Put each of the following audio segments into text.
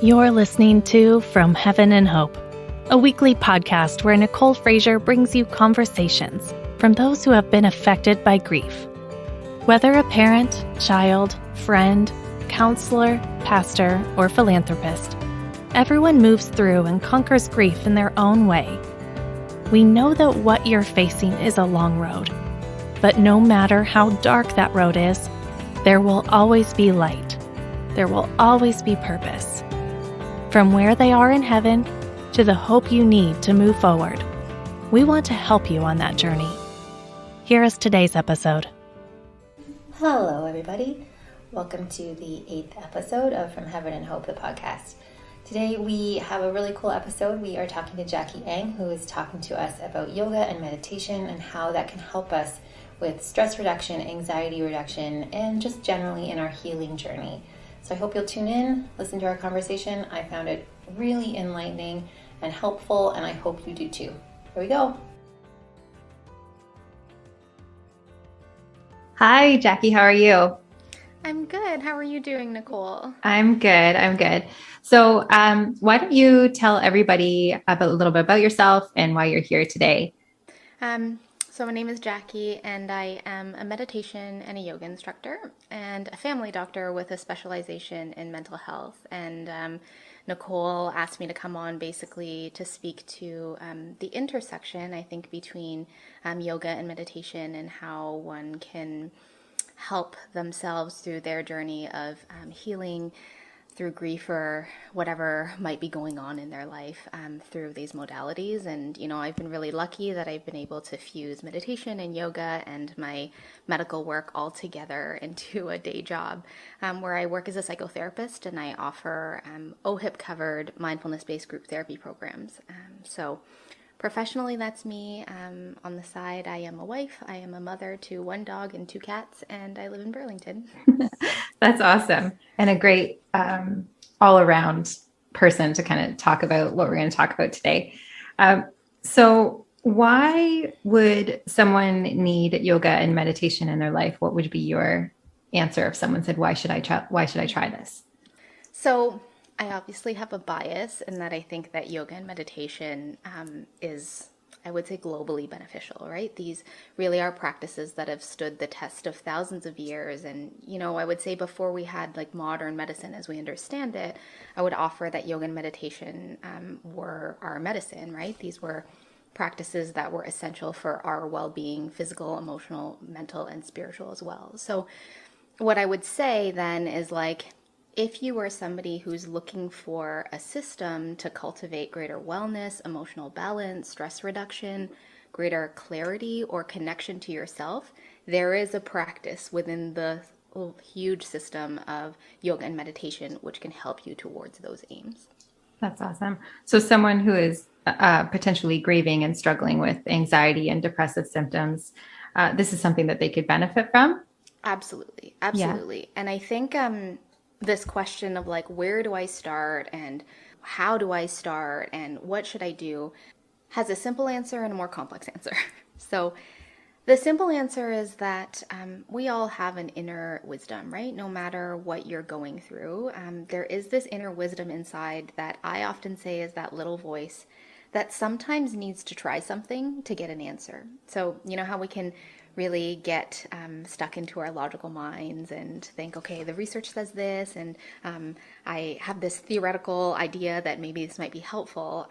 You're listening to From Heaven and Hope, a weekly podcast where Nicole Fraser brings you conversations from those who have been affected by grief. Whether a parent, child, friend, counselor, pastor, or philanthropist, everyone moves through and conquers grief in their own way. We know that what you're facing is a long road, but no matter how dark that road is, there will always be light. There will always be purpose. From where they are in heaven to the hope you need to move forward, we want to help you on that journey. Here is today's episode. Hello, everybody. Welcome to the 8th episode of From Heaven and Hope, the podcast. Today we have a really cool episode. We are talking to Jackie Eng, who is talking to us about yoga and meditation and how that can help us with stress reduction, anxiety reduction, and just generally in our healing journey. So I hope you'll tune in, listen to our conversation. I found it really enlightening and helpful, and I hope you do too. Here we go. Hi, Jackie. How are you? I'm good. How are you doing, Nicole? I'm good. So why don't you tell everybody a little bit about yourself and why you're here today? So my name is Jackie, and I am a meditation and a yoga instructor and a family doctor with a specialization in mental health. And Nicole asked me to come on basically to speak to the intersection, I think, between yoga and meditation and how one can help themselves through their journey of healing through grief or whatever might be going on in their life through these modalities. And, you know, I've been really lucky that I've been able to fuse meditation and yoga and my medical work all together into a day job where I work as a psychotherapist and I offer OHIP-covered mindfulness-based group therapy programs. So professionally, that's me. On the side, I am a wife. I am a mother to one dog and two cats, and I live in Burlington. That's awesome. And a great all-around person to kind of talk about what we're going to talk about today. So why would someone need yoga and meditation in their life? What would be your answer if someone said, why should I try this? So I obviously have a bias in that I think that yoga and meditation is, I would say, globally beneficial, right? These really are practices that have stood the test of thousands of years. And, you know, I would say before we had like modern medicine as we understand it, I would offer that yoga and meditation were our medicine, right? These were practices that were essential for our well-being, physical, emotional, mental, and spiritual as well. So what I would say then is like, if you are somebody who's looking for a system to cultivate greater wellness, emotional balance, stress reduction, greater clarity or connection to yourself, there is a practice within the huge system of yoga and meditation which can help you towards those aims. That's awesome. So someone who is potentially grieving and struggling with anxiety and depressive symptoms, this is something that they could benefit from? Absolutely. Yeah. And I think this question of like, where do I start and how do I start and what should I do has a simple answer and a more complex answer. So the simple answer is that we all have an inner wisdom, right? No matter what you're going through, there is this inner wisdom inside that I often say is that little voice that sometimes needs to try something to get an answer. So, you know how we can really get stuck into our logical minds and think, okay, the research says this, and I have this theoretical idea that maybe this might be helpful.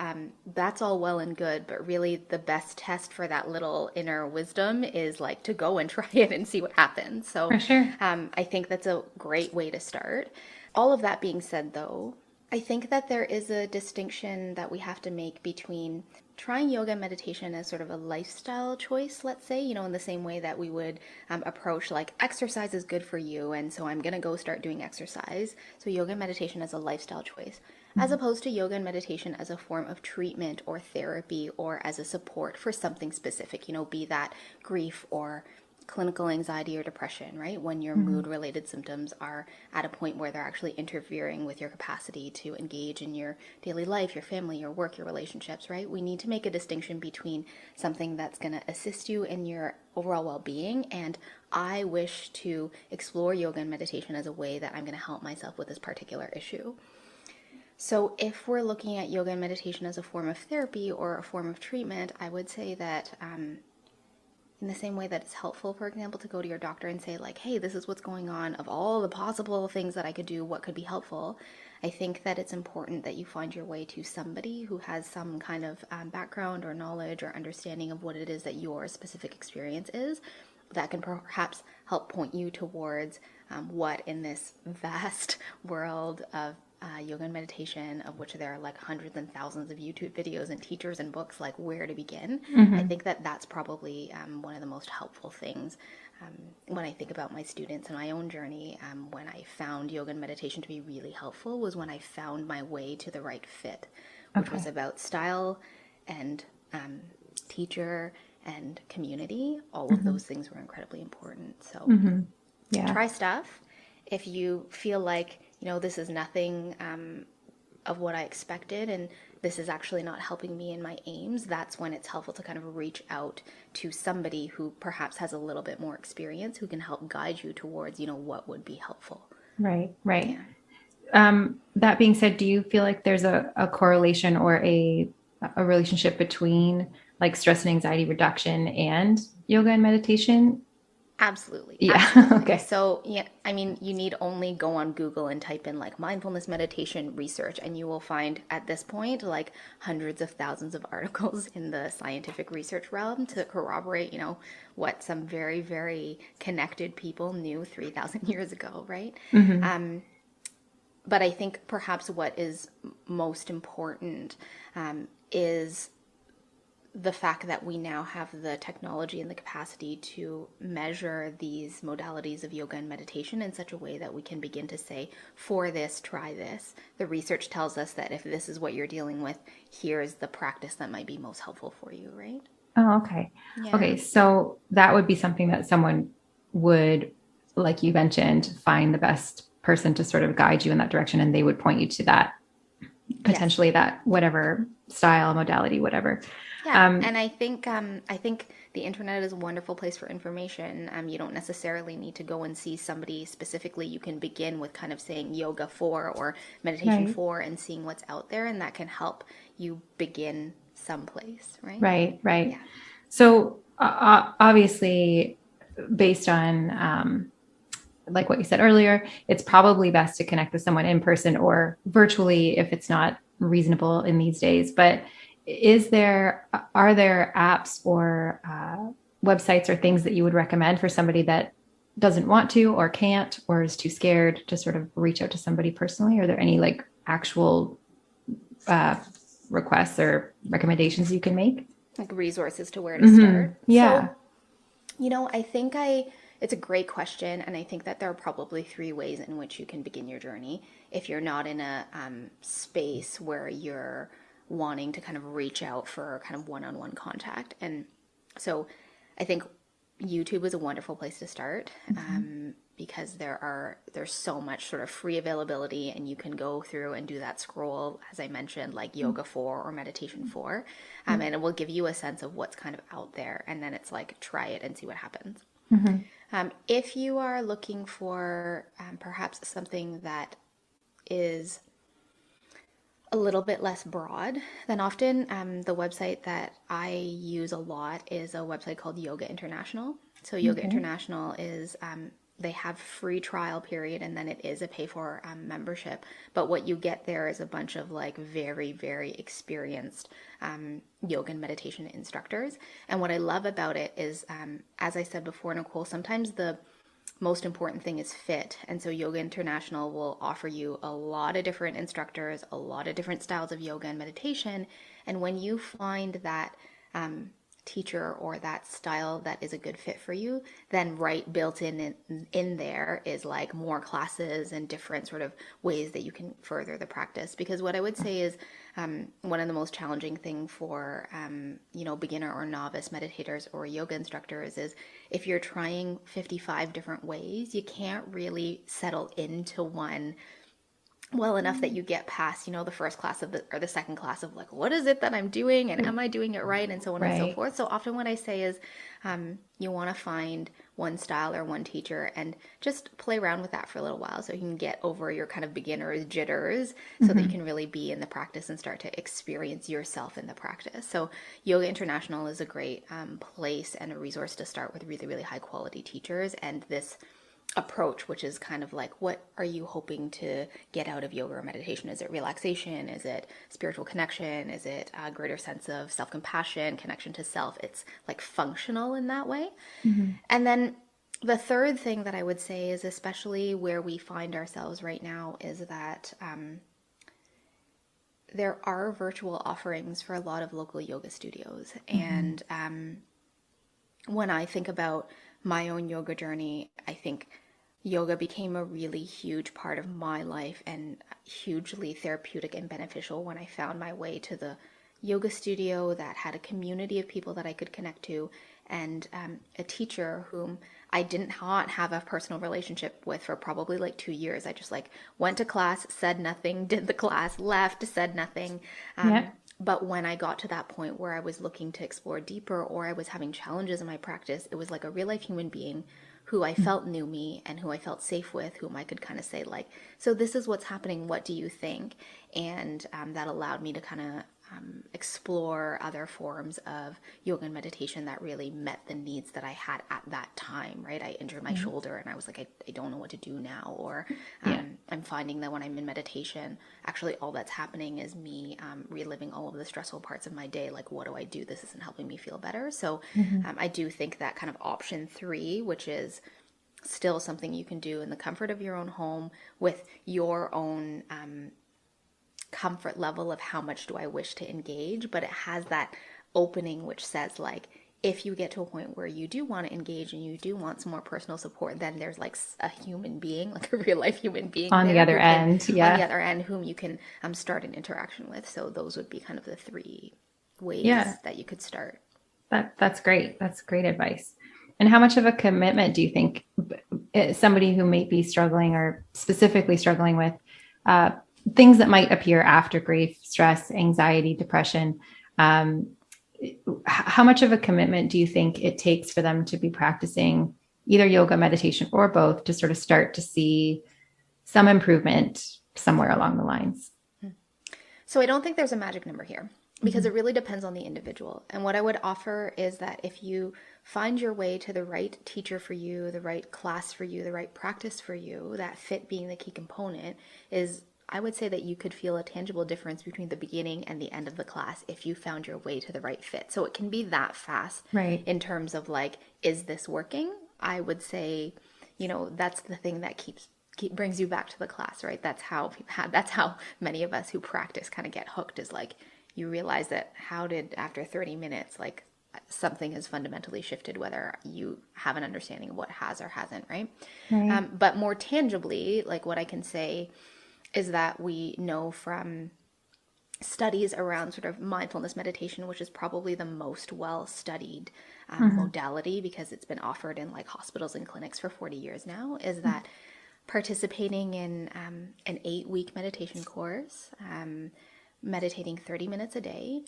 That's all well and good, but really the best test for that little inner wisdom is like to go and try it and see what happens. So For sure. I think that's a great way to start. All of that being said, though, I think that there is a distinction that we have to make between trying yoga and meditation as sort of a lifestyle choice, let's say, you know, in the same way that we would approach like exercise is good for you, and so I'm going to go start doing exercise. So yoga and meditation as a lifestyle choice, as opposed to yoga and meditation as a form of treatment or therapy or as a support for something specific, you know, be that grief or clinical anxiety or depression, right? When your mood-related symptoms are at a point where they're actually interfering with your capacity to engage in your daily life, your family, your work, your relationships, right? We need to make a distinction between something that's going to assist you in your overall well-being and I wish to explore yoga and meditation as a way that I'm going to help myself with this particular issue. So if we're looking at yoga and meditation as a form of therapy or a form of treatment, I would say that in the same way that it's helpful, for example, to go to your doctor and say like, hey, this is what's going on. Of all the possible things that I could do, what could be helpful? I think that it's important that you find your way to somebody who has some kind of background or knowledge or understanding of what it is that your specific experience is, that can perhaps help point you towards what in this vast world of yoga and meditation, of which there are like hundreds and thousands of YouTube videos and teachers and books, like where to begin. I think that that's probably one of the most helpful things when I think about my students and my own journey. When I found yoga and meditation to be really helpful was when I found my way to the right fit, which was about style and teacher and community. All of those things were incredibly important. So try stuff. If you feel like, this is nothing of what I expected and this is actually not helping me in my aims, that's when it's helpful to kind of reach out to somebody who perhaps has a little bit more experience, who can help guide you towards, what would be helpful. Right. That being said, do you feel like there's a correlation or a relationship between like stress and anxiety reduction and yoga and meditation? Absolutely. Yeah. Absolutely. Okay. So, you need only go on Google and type in like mindfulness meditation research, and you will find at this point like hundreds of thousands of articles in the scientific research realm to corroborate, what some very, very connected people knew 3,000 years ago, right? But I think perhaps what is most important is the fact that we now have the technology and the capacity to measure these modalities of yoga and meditation in such a way that we can begin to say, for this, try this. The research tells us that if this is what you're dealing with, here's the practice that might be most helpful for you, right? Oh, okay. Yeah. Okay. So that would be something that someone would, like you mentioned, find the best person to sort of guide you in that direction, and they would point you to that, potentially that whatever style, modality, whatever. Yeah, and I think the internet is a wonderful place for information. You don't necessarily need to go and see somebody specifically. You can begin with kind of saying yoga for or meditation for and seeing what's out there, and that can help you begin someplace, right? Right. Yeah. So obviously, based on like what you said earlier, it's probably best to connect with someone in person or virtually if it's not reasonable in these days. But are there apps or websites or things that you would recommend for somebody that doesn't want to or can't or is too scared to sort of reach out to somebody personally? Are there any like actual requests or recommendations you can make? Like resources to where to start? Yeah. So, I think it's a great question, and I think that there are probably 3 ways in which you can begin your journey if you're not in a space where you're wanting to kind of reach out for kind of one-on-one contact. And so I think YouTube is a wonderful place to start because there's so much sort of free availability, and you can go through and do that scroll, as I mentioned, like yoga for or meditation for, and it will give you a sense of what's kind of out there, and then it's like try it and see what happens. If you are looking for perhaps something that is a little bit less broad, then often the website that I use a lot is a website called Yoga International. So Yoga International is, they have free trial period, and then it is a pay for membership. But what you get there is a bunch of like very, very experienced yoga and meditation instructors. And what I love about it is, as I said before, Nicole, sometimes the most important thing is fit. And so Yoga International will offer you a lot of different instructors, a lot of different styles of yoga and meditation. And when you find that teacher or that style that is a good fit for you, then right built in there is like more classes and different sort of ways that you can further the practice. Because what I would say is one of the most challenging thing for beginner or novice meditators or yoga instructors is if you're trying 55 different ways, you can't really settle into one well enough that you get past, the first class or the second class of like, what is it that I'm doing and am I doing it right, and so on and so forth. So often what I say is you want to find one style or one teacher, and just play around with that for a little while so you can get over your kind of beginner's jitters so that you can really be in the practice and start to experience yourself in the practice. So Yoga International is a great place and a resource to start with really, really high quality teachers, and this approach, which is kind of like, what are you hoping to get out of yoga or meditation? Is it relaxation? Is it spiritual connection? Is it a greater sense of self-compassion, connection to self? It's like functional in that way. And then the third thing that I would say is, especially where we find ourselves right now, is that there are virtual offerings for a lot of local yoga studios. And when I think about my own yoga journey, I think yoga became a really huge part of my life and hugely therapeutic and beneficial when I found my way to the yoga studio that had a community of people that I could connect to, and a teacher whom I did not have a personal relationship with for probably like 2 years. I just like went to class, said nothing, did the class, left, said nothing. But when I got to that point where I was looking to explore deeper, or I was having challenges in my practice, it was like a real life human being who I felt knew me and who I felt safe with, whom I could kind of say like, so this is what's happening, what do you think? And that allowed me to kind of explore other forms of yoga and meditation that really met the needs that I had at that time, right? I injured my shoulder and I was like, I don't know what to do now. Or I'm finding that when I'm in meditation, actually all that's happening is me reliving all of the stressful parts of my day. Like, what do I do? This isn't helping me feel better. So I do think that kind of option 3, which is still something you can do in the comfort of your own home with your own comfort level of how much do I wish to engage, but it has that opening which says like, if you get to a point where you do want to engage and you do want some more personal support, then there's like a human being, like a real life human being on the other end, on the other end, whom you can start an interaction with. So those would be kind of the 3 ways that you could start. That's great. That's great advice. And how much of a commitment do you think somebody who may be struggling or specifically struggling with things that might appear after grief, stress, anxiety, depression, how much of a commitment do you think it takes for them to be practicing either yoga, meditation, or both to sort of start to see some improvement somewhere along the lines? So I don't think there's a magic number here, because it really depends on the individual. And what I would offer is that if you find your way to the right teacher for you, the right class for you, the right practice for you, that fit being the key component, is I would say that you could feel a tangible difference between the beginning and the end of the class if you found your way to the right fit. So it can be that fast, right, in terms of like, is this working? I would say, that's the thing that brings you back to the class, right? That's how many of us who practice kind of get hooked, is like, you realize that after 30 minutes, like something has fundamentally shifted, whether you have an understanding of what has or hasn't, right? But more tangibly, like what I can say is that we know from studies around sort of mindfulness meditation, which is probably the most well-studied modality because it's been offered in like hospitals and clinics for 40 years now, is that participating in an 8-week meditation course, meditating 30 minutes a day,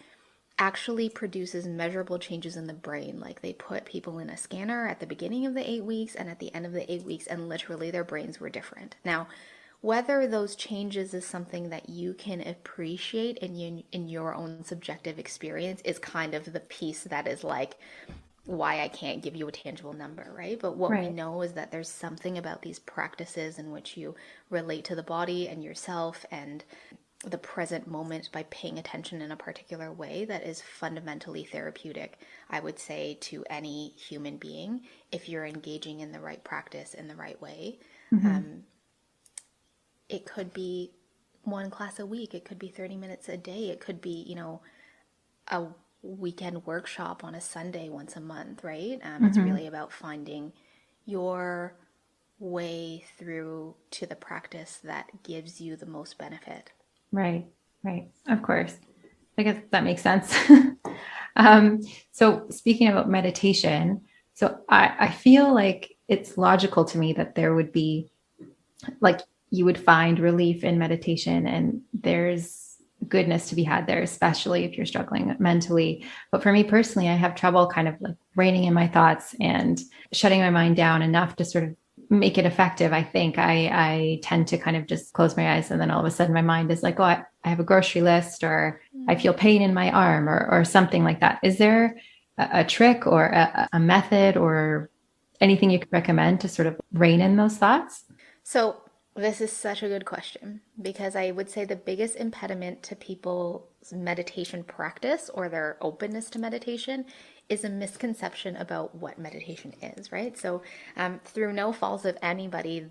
actually produces measurable changes in the brain. Like, they put people in a scanner at the beginning of the 8 weeks and at the end of the 8 weeks, and literally their brains were different. Now, whether those changes is something that you can appreciate in your own subjective experience is kind of the piece that is like why I can't give you a tangible number, right? But what we know is that there's something about these practices in which you relate to the body and yourself and the present moment by paying attention in a particular way that is fundamentally therapeutic, I would say, to any human being if you're engaging in the right practice in the right way. It could be 1 class a week. It could be 30 minutes a day. It could be, a weekend workshop on a Sunday once a month, right? It's really about finding your way through to the practice that gives you the most benefit. Right. Of course. I guess that makes sense. So speaking about meditation, so I feel like it's logical to me that there would be, like, you would find relief in meditation, and there's goodness to be had there, especially if you're struggling mentally. But for me personally, I have trouble kind of like reining in my thoughts and shutting my mind down enough to sort of make it effective. I think I tend to kind of just close my eyes, and then all of a sudden my mind is like, oh, I have a grocery list, or I feel pain in my arm, or something like that. Is there a trick or a method or anything you could recommend to sort of rein in those thoughts? So this is such a good question, because I would say the biggest impediment to people's meditation practice or their openness to meditation is a misconception about what meditation is, right? So through no fault of anybody,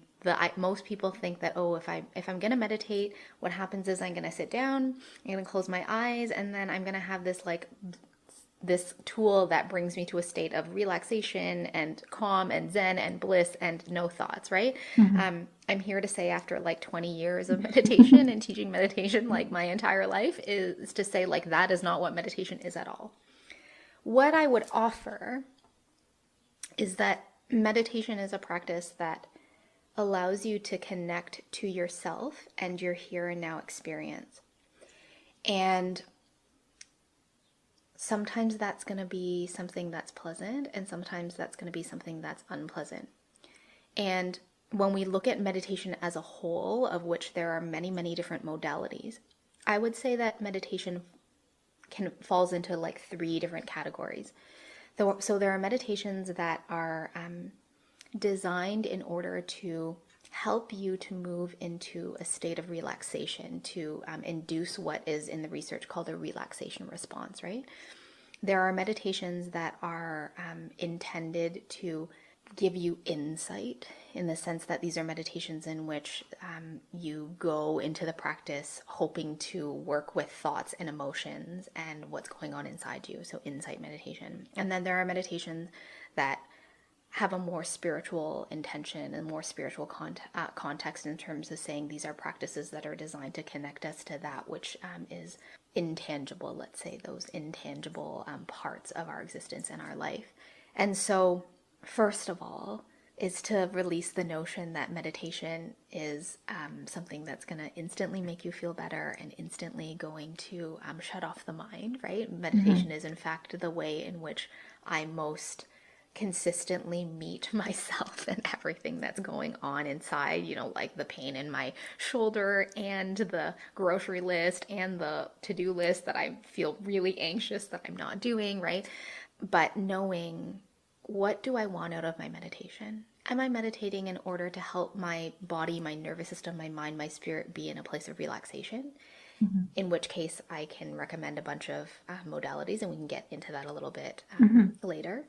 most people think that, oh, if I'm going to meditate, what happens is I'm going to sit down, I'm going to close my eyes, and then I'm going to have this tool that brings me to a state of relaxation and calm and zen and bliss and no thoughts, right? Mm-hmm. I'm here to say, after like 20 years of meditation and teaching meditation like my entire life, is to say, like, that is not what meditation is at all. What I would offer is that meditation is a practice that allows you to connect to yourself and your here and now experience. And sometimes that's going to be something that's pleasant, and sometimes that's going to be something that's unpleasant. And when we look at meditation as a whole, of which there are many, many different modalities, I would say that meditation falls into like 3 different categories. So there are meditations that are designed in order to help you to move into a state of relaxation, to induce what is in the research called a relaxation response, right? There are meditations that are intended to give you insight, in the sense that these are meditations in which you go into the practice hoping to work with thoughts and emotions and what's going on inside you. So insight meditation. And then there are meditations that have a more spiritual intention and more spiritual context, in terms of saying these are practices that are designed to connect us to that which is intangible, let's say, those intangible parts of our existence and our life. And so, first of all, is to release the notion that meditation is something that's going to instantly make you feel better and instantly going to shut off the mind, right? Meditation is, in fact, the way in which I most consistently meet myself and everything that's going on inside, like the pain in my shoulder and the grocery list and the to-do list that I feel really anxious that I'm not doing, right? But knowing, what do I want out of my meditation? Am I meditating in order to help my body, my nervous system, my mind, my spirit be in a place of relaxation? Mm-hmm. In which case I can recommend a bunch of modalities, and we can get into that a little bit later.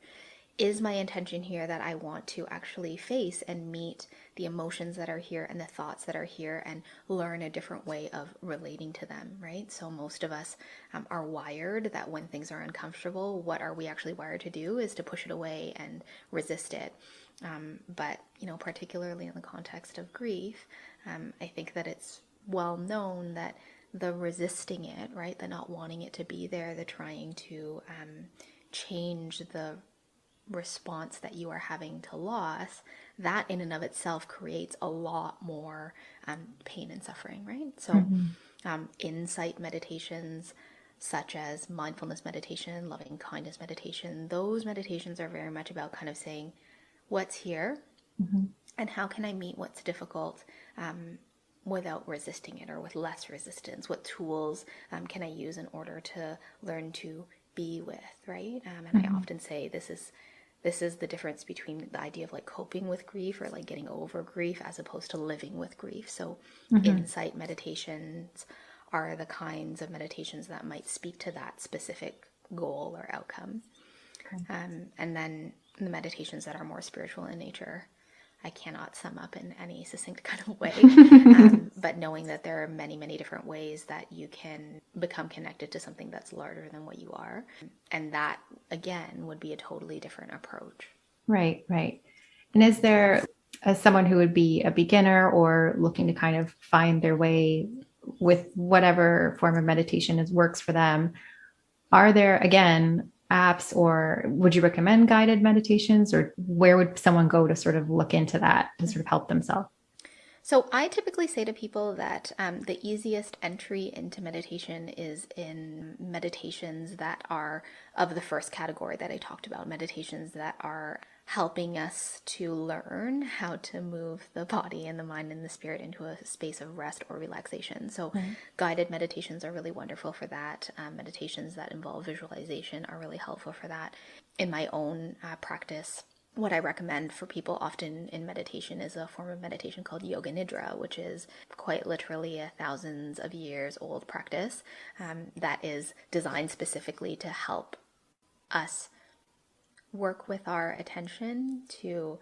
Is my intention here that I want to actually face and meet the emotions that are here and the thoughts that are here and learn a different way of relating to them, right? So most of us are wired that when things are uncomfortable, what are we actually wired to do is to push it away and resist it. But, particularly in the context of grief, I think that it's well known that the resisting it, right, the not wanting it to be there, the trying to change the response that you are having to loss, that in and of itself creates a lot more pain and suffering, right? So insight meditations, such as mindfulness meditation, loving kindness meditation, those meditations are very much about kind of saying, what's here and how can I meet what's difficult without resisting it, or with less resistance? What tools can I use in order to learn to be with, right? And I often say this is the difference between the idea of like coping with grief, or like getting over grief, as opposed to living with grief. So insight meditations are the kinds of meditations that might speak to that specific goal or outcome. Okay. And then the meditations that are more spiritual in nature, I cannot sum up in any succinct kind of way, but knowing that there are many, many different ways that you can become connected to something that's larger than what you are. And that, again, would be a totally different approach. Right, right. And is there, as someone who would be a beginner or looking to kind of find their way with whatever form of meditation works for them, are there, again, apps, or would you recommend guided meditations, or where would someone go to sort of look into that to sort of help themselves? So I typically say to people that the easiest entry into meditation is in meditations that are of the first category that I talked about, meditations that are helping us to learn how to move the body and the mind and the spirit into a space of rest or relaxation. So guided meditations are really wonderful for that. Meditations that involve visualization are really helpful for that. In my own practice, what I recommend for people often in meditation is a form of meditation called Yoga Nidra, which is quite literally a thousands of years old practice that is designed specifically to help us work with our attention to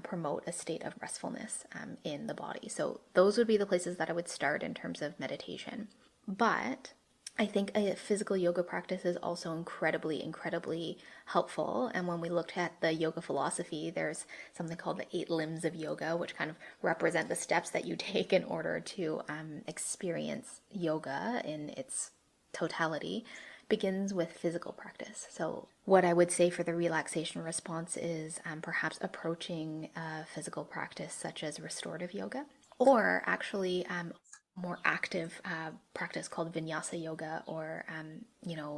promote a state of restfulness in the body. So those would be the places that I would start in terms of meditation. But I think a physical yoga practice is also incredibly helpful. And when we looked at the yoga philosophy, there's something called the 8 limbs of yoga, which kind of represent the steps that you take in order to experience yoga in its totality. Begins with physical practice. So what I would say for the relaxation response is perhaps approaching a physical practice such as restorative yoga, or actually more active practice called vinyasa yoga, or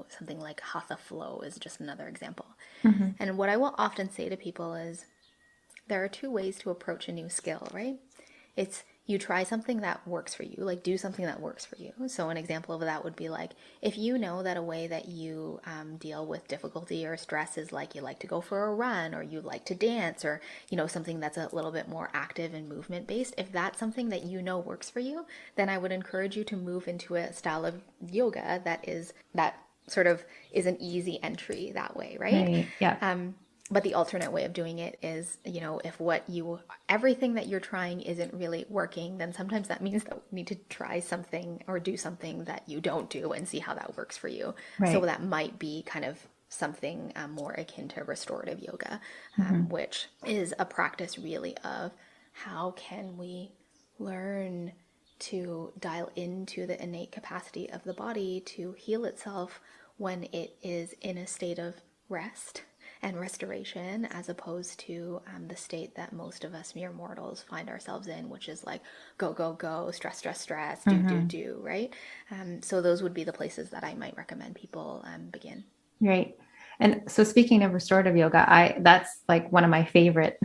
something like hatha flow is just another example. And what I will often say to people is there are 2 ways to approach a new skill, right? It's you try something that works for you, like do something that works for you. So an example of that would be like, if you know that a way that you deal with difficulty or stress is like you like to go for a run, or you like to dance, or something that's a little bit more active and movement based, if that's something that works for you, then I would encourage you to move into a style of yoga that sort of is an easy entry that way, right? Yeah. But the alternate way of doing it is, if everything that you're trying isn't really working, then sometimes that means that you need to try something or do something that you don't do and see how that works for you. Right. So that might be kind of something more akin to restorative yoga, which is a practice really of how can we learn to dial into the innate capacity of the body to heal itself when it is in a state of rest and restoration, as opposed to the state that most of us mere mortals find ourselves in, which is like go, stress, do, right? So those would be the places that I might recommend people begin. Right. And so speaking of restorative yoga, that's like one of my favorite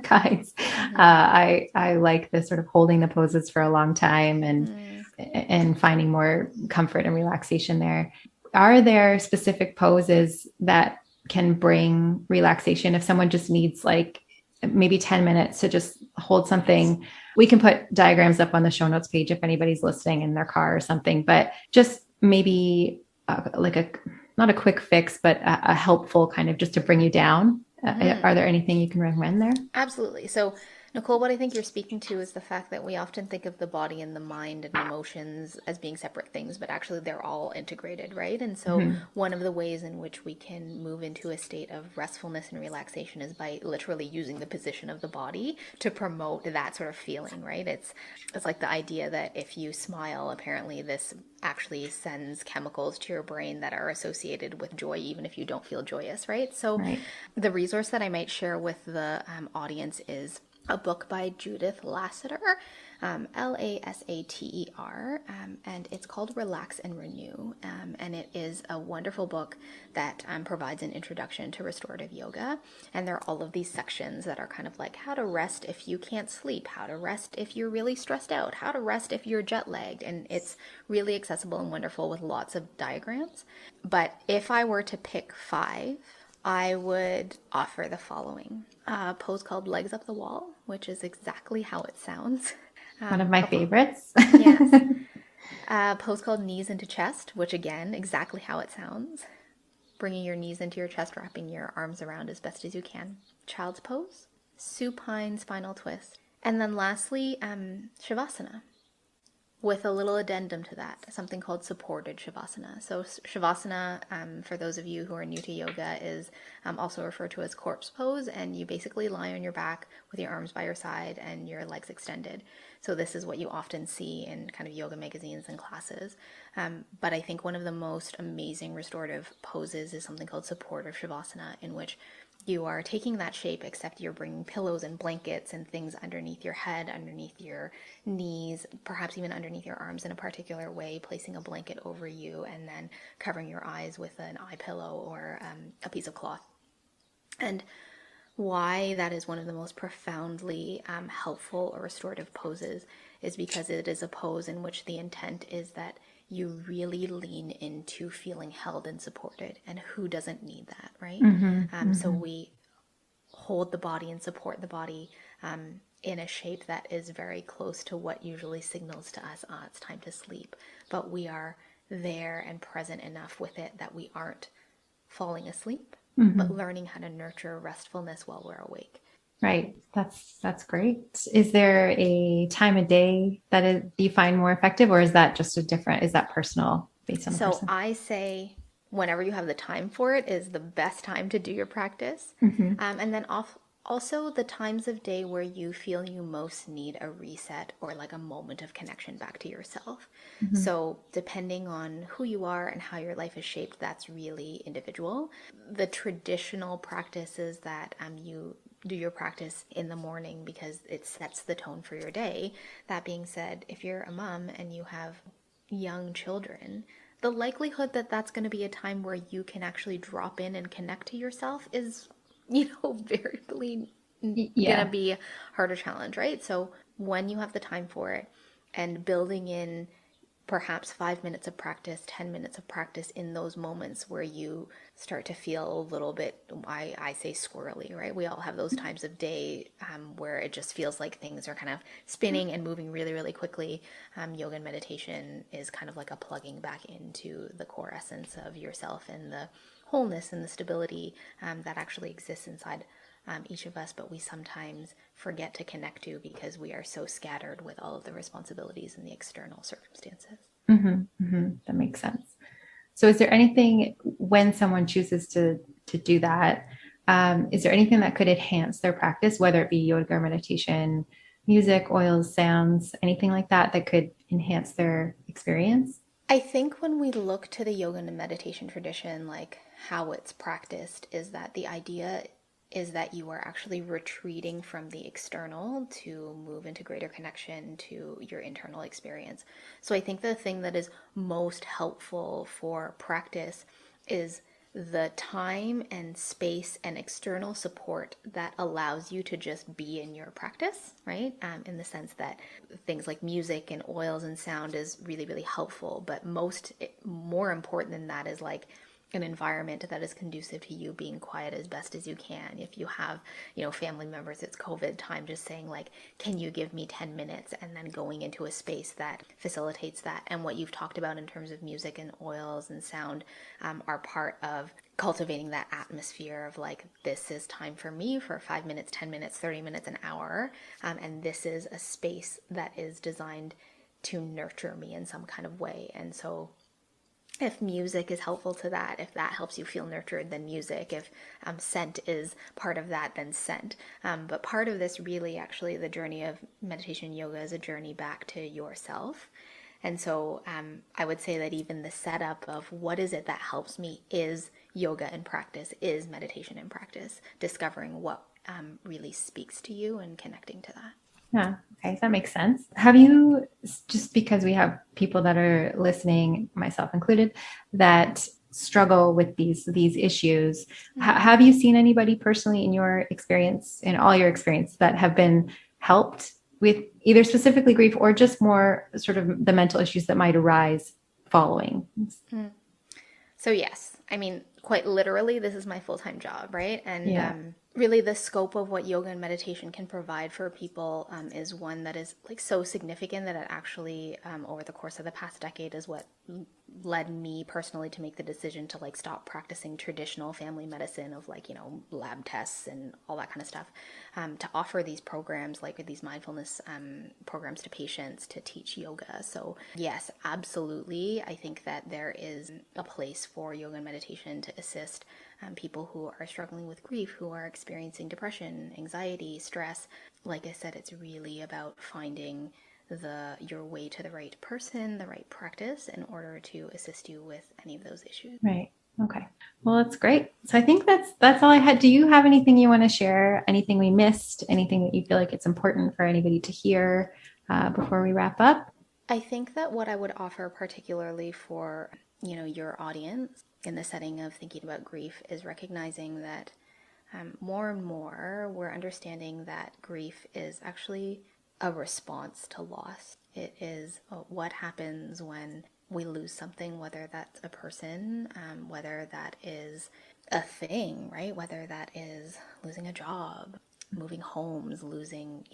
kinds. I like the sort of holding the poses for a long time and finding more comfort and relaxation there. Are there specific poses that can bring relaxation if someone just needs like maybe 10 minutes to just hold something? We can put diagrams up on the show notes page if anybody's listening in their car or something, but just maybe not a quick fix, but a helpful kind of just to bring you down. Are there anything you can recommend there? Absolutely. So Nicole, what I think you're speaking to is the fact that we often think of the body and the mind and emotions as being separate things, but actually they're all integrated, right? And so one of the ways in which we can move into a state of restfulness and relaxation is by literally using the position of the body to promote that sort of feeling, right? It's like the idea that if you smile, apparently this actually sends chemicals to your brain that are associated with joy, even if you don't feel joyous, right? So the resource that I might share with the audience is a book by Judith Lasseter, Lasater, and it's called Relax and Renew. And it is a wonderful book that provides an introduction to restorative yoga. And there are all of these sections that are kind of like how to rest if you can't sleep, how to rest if you're really stressed out, how to rest if you're jet lagged. And it's really accessible and wonderful with lots of diagrams. But if I were to pick 5, I would offer the following. A pose called Legs Up the Wall, which is exactly how it sounds. One of my favorites. Yes. A pose called Knees into Chest, which again, exactly how it sounds. Bringing your knees into your chest, wrapping your arms around as best as you can. Child's pose. Supine spinal twist. And then lastly, Shavasana, with a little addendum to that, something called supported Shavasana. So Shavasana, for those of you who are new to yoga, is also referred to as corpse pose, and you basically lie on your back with your arms by your side and your legs extended. So this is what you often see in kind of yoga magazines and classes. But I think one of the most amazing restorative poses is something called supportive Shavasana, in which you are taking that shape, except you're bringing pillows and blankets and things underneath your head, underneath your knees, perhaps even underneath your arms in a particular way, placing a blanket over you and then covering your eyes with an eye pillow or a piece of cloth. And why that is one of the most profoundly helpful or restorative poses is because it is a pose in which the intent is that you really lean into feeling held and supported. And who doesn't need that, right? So we hold the body and support the body in a shape that is very close to what usually signals to us, it's time to sleep. But we are there and present enough with it that we aren't falling asleep, but learning how to nurture restfulness while we're awake. Right. That's great. Is there a time of day that you find more effective, or is that just is that personal based on the person? So I say whenever you have the time for it is the best time to do your practice. And then also the times of day where you feel you most need a reset or like a moment of connection back to yourself. So depending on who you are and how your life is shaped, that's really individual. The traditional practice is that you do your practice in the morning because it sets the tone for your day. That being said, if you're a mom and you have young children, the likelihood that that's going to be a time where you can actually drop in and connect to yourself is, variably going to be a harder challenge, right? So when you have the time for it and building in perhaps 5 minutes of practice, 10 minutes of practice in those moments where you start to feel a little bit, I say squirrely, right? We all have those times of day where it just feels like things are kind of spinning and moving really, really quickly. Yoga and meditation is kind of like a plugging back into the core essence of yourself and the wholeness and the stability that actually exists inside each of us, but we sometimes forget to connect to because we are so scattered with all of the responsibilities and the external circumstances. That makes sense. So is there anything when someone chooses to do that, is there anything that could enhance their practice, whether it be yoga or meditation, music, oils, sounds, anything like that could enhance their experience? I think when we look to the yoga and meditation tradition, like how it's practiced, is that the idea is that you are actually retreating from the external to move into greater connection to your internal experience. So I think the thing that is most helpful for practice is the time and space and external support that allows you to just be in your practice, right? In the sense that things like music and oils and sound is really, really helpful. But more important than that is like an environment that is conducive to you being quiet as best as you can. If you have, family members, it's COVID time, just saying like, can you give me 10 minutes? And then going into a space that facilitates that. And what you've talked about in terms of music and oils and sound are part of cultivating that atmosphere of like, this is time for me for 5 minutes, 10 minutes, 30 minutes, an hour. And this is a space that is designed to nurture me in some kind of way. And so if music is helpful to that, if that helps you feel nurtured, then music. If scent is part of that, then scent. But part of this really, actually, the journey of meditation and yoga is a journey back to yourself. And so I would say that even the setup of what is it that helps me is yoga and practice, is meditation and practice, discovering what really speaks to you and connecting to that. Yeah. Okay. That makes sense. Have you, just because we have people that are listening, myself included, that struggle with these issues, have you seen anybody personally in your experience, in all your experience, that have been helped with either specifically grief or just more sort of the mental issues that might arise following? So yes, I mean, quite literally, this is my full-time job, right? And really the scope of what yoga and meditation can provide for people is one that is like so significant that it actually over the course of the past decade is what led me personally to make the decision to like stop practicing traditional family medicine of like, lab tests and all that kind of stuff, to offer these programs like these mindfulness programs to patients to teach yoga. So yes, absolutely. I think that there is a place for yoga and meditation to assist people who are struggling with grief, who are experiencing depression, anxiety, stress. Like I said, it's really about finding your way to the right person, the right practice in order to assist you with any of those issues. Right. Okay. Well, that's great. So I think that's all I had. Do you have anything you want to share? Anything we missed? Anything that you feel like it's important for anybody to hear before we wrap up? I think that what I would offer, particularly for your audience in the setting of thinking about grief, is recognizing that more and more we're understanding that grief is actually a response to loss. It is what happens when we lose something, whether that's a person, whether that is a thing, right? Whether that is losing a job, moving homes, losing,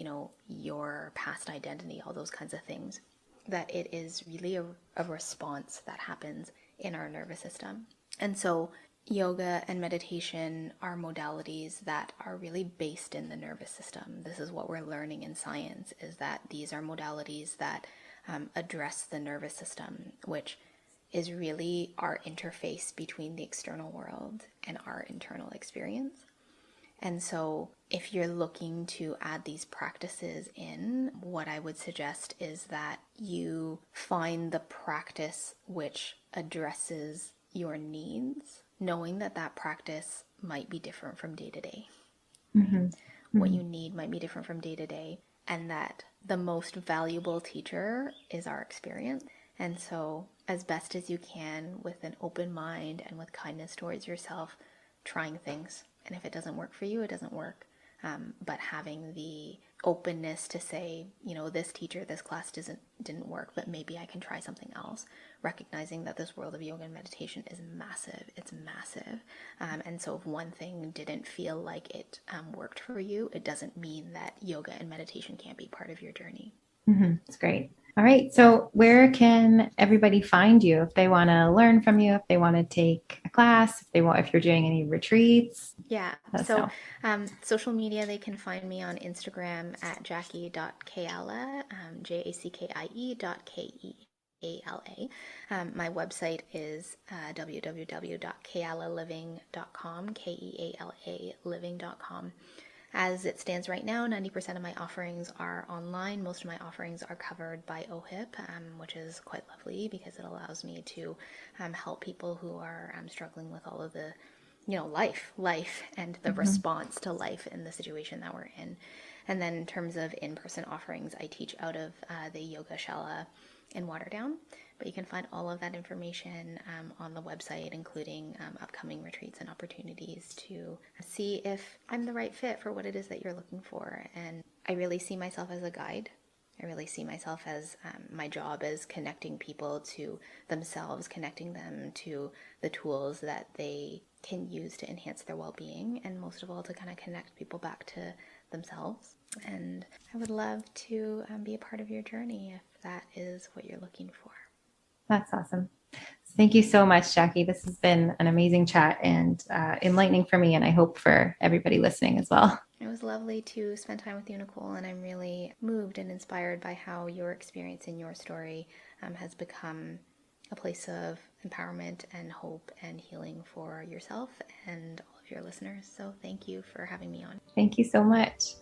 your past identity, all those kinds of things. That it is really a response that happens in our nervous system. And so yoga and meditation are modalities that are really based in the nervous system. This is what we're learning in science, is that these are modalities that address the nervous system, which is really our interface between the external world and our internal experience. And so if you're looking to add these practices in, what I would suggest is that you find the practice which addresses your needs, knowing that that practice might be different from day to day. Mm-hmm. What you need might be different from day to day, and that the most valuable teacher is our experience. And so, as best as you can, with an open mind and with kindness towards yourself, trying things. And if it doesn't work for you, it doesn't work. But having the openness to say, this teacher, this class didn't work, but maybe I can try something else. Recognizing that this world of yoga and meditation is massive. It's massive. And so if one thing didn't feel like it worked for you, it doesn't mean that yoga and meditation can't be part of your journey. Mm-hmm. That's great. All right. So where can everybody find you if they want to learn from you, if they want to take a class, if you're doing any retreats? Yeah. So social media, they can find me on Instagram at jackie.keala, jackie.keala. My website is www.kealaliving.com, Keala living.com. As it stands right now, 90% of my offerings are online. Most of my offerings are covered by OHIP, which is quite lovely because it allows me to help people who are struggling with all of the, life and the response to life in the situation that we're in. And then in terms of in-person offerings, I teach out of the Yoga Shala in Waterdown. But you can find all of that information on the website, including upcoming retreats and opportunities to see if I'm the right fit for what it is that you're looking for. And I really see myself as a guide. I really see myself as my job is connecting people to themselves, connecting them to the tools that they can use to enhance their well-being, and most of all to kind of connect people back to themselves. And I would love to be a part of your journey if that is what you're looking for. That's awesome. Thank you so much, Jackie. This has been an amazing chat and enlightening for me, and I hope for everybody listening as well. It was lovely to spend time with you, Nicole, and I'm really moved and inspired by how your experience and your story has become a place of empowerment and hope and healing for yourself and all of your listeners. So thank you for having me on. Thank you so much.